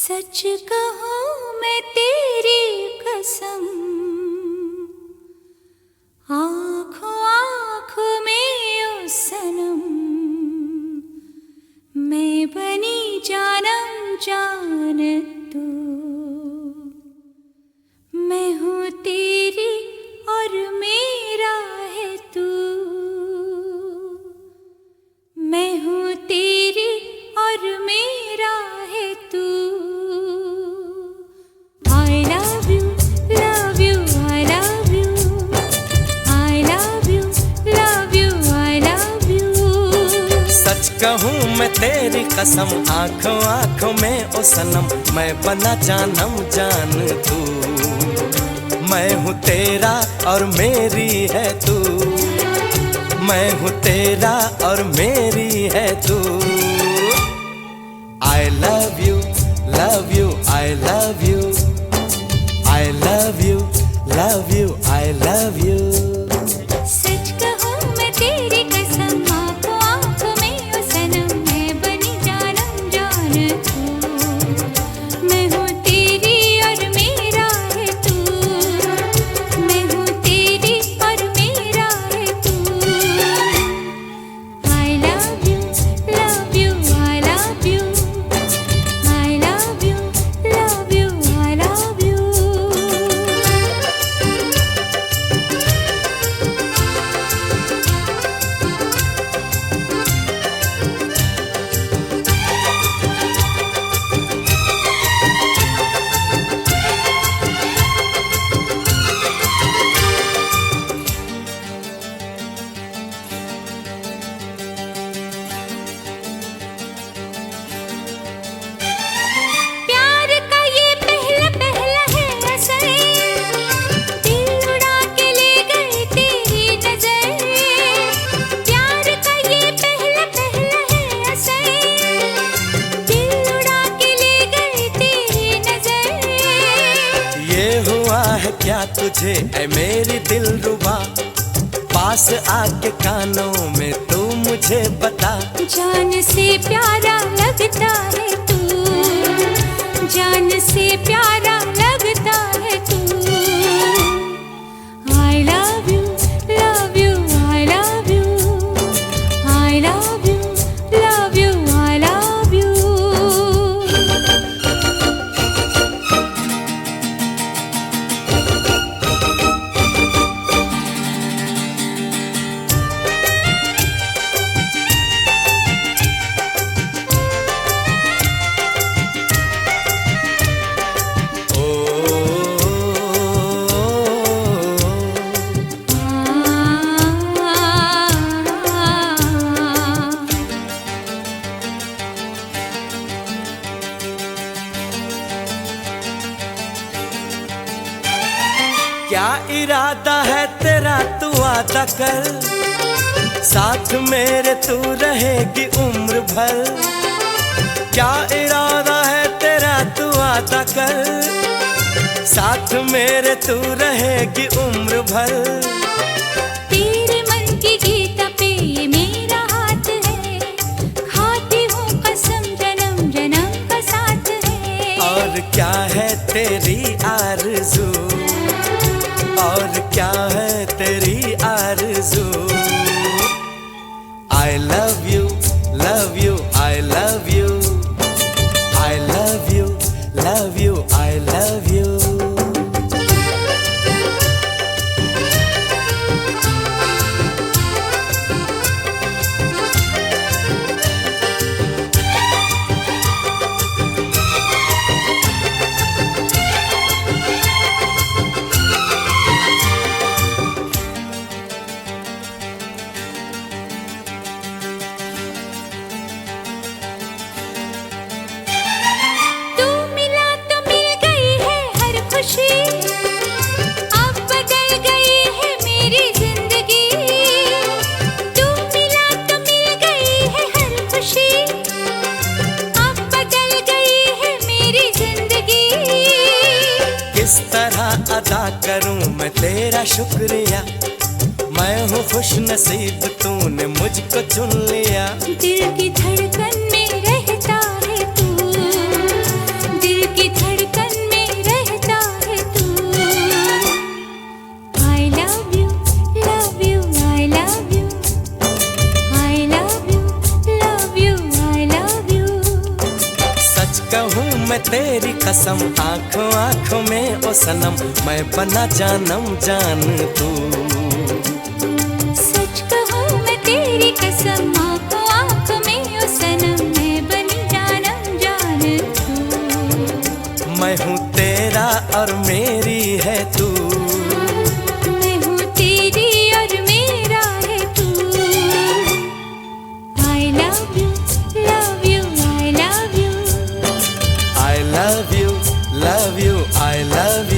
सच कहूँ मैं तेरी कसम, आँखों आँखों में ओ सनम, मैं बनी जानम जान तू। मैं हूँ तेरी और मेरा है तू। मैं हूँ तेरी और मेरा है तू। I love you, love you, I love you. I love you, love you, I love you. सच कहूँ मैं तेरी कसम, आँखों आँखों में ओ सनम, मैं बना जानम जान तू। मैं हूँ तेरा और मेरी है तू। मैं हूँ तेरा और मेरी है तू। I love you, love you, I love you. I love you, love you, I love you. सच कहूँ मैं तेरी कसम, आँखों आँखों में ओ सनम, मैं बनी जानम जान तू। मैं हूँ तेरी और मेरा है तू। मैं हूँ तेरी और मेरा है तू। I love you, love you, I love you. I love you, love you, I love you. प्यार का ये पहला पहला है असर, दिल उड़ा के ले गई तेरी नजर। प्यार का ये पहला पहला है असर, दिल उड़ा के ले गई तेरी नजर। ये हुआ है क्या तुझे ऐ मेरी दिलरुबा, पास आके कानों में तू मुझे बता। जान से प्यारा लगता है तू। जान से प्यारा लगता है तू। I love you, love you, I love you. I love you, love you, I love you. क्या इरादा है तेरा तू वादा कर, साथ मेरे तू रहेगी उम्र भर। क्या इरादा है तेरा तू वादा कर, साथ मेरे तू रहेगी उम्र भर। तेरे मन की गीता पे ये मेरा हाथ है, खाती हूँ कसम जन्म जन्म का साथ है। और क्या है तेरी आरज़ू, और क्या है तेरी आरज़ू। I love you, love you, I love you. I love you, love you, I love you. तू मिला तो मिल गई है हर खुशी, अब बदल गई है मेरी जिंदगी। तू मिला तो मिल गई है हर खुशी, अब बदल गई है मेरी जिंदगी। किस तरह अदा करूं मैं तेरा शुक्रिया, मैं हूँ खुश नसीब तूने मुझको चुन लिया। दिल की धड़कन में रहता है तू, दिल कहूँ मैं तेरी कसम, आंखों आंखों में ओ सनम, मैं बना जानम जान तू। सच कहूँ मैं तेरी कसम, आँखों आँखों में ओ सनम, मैं बनी जानम जान तू। मैं हूँ तेरा और मेरी है तू। मैं हूँ तेरी और मेरा है तू। I love you, love you, I love you। I love you, love you, I love you।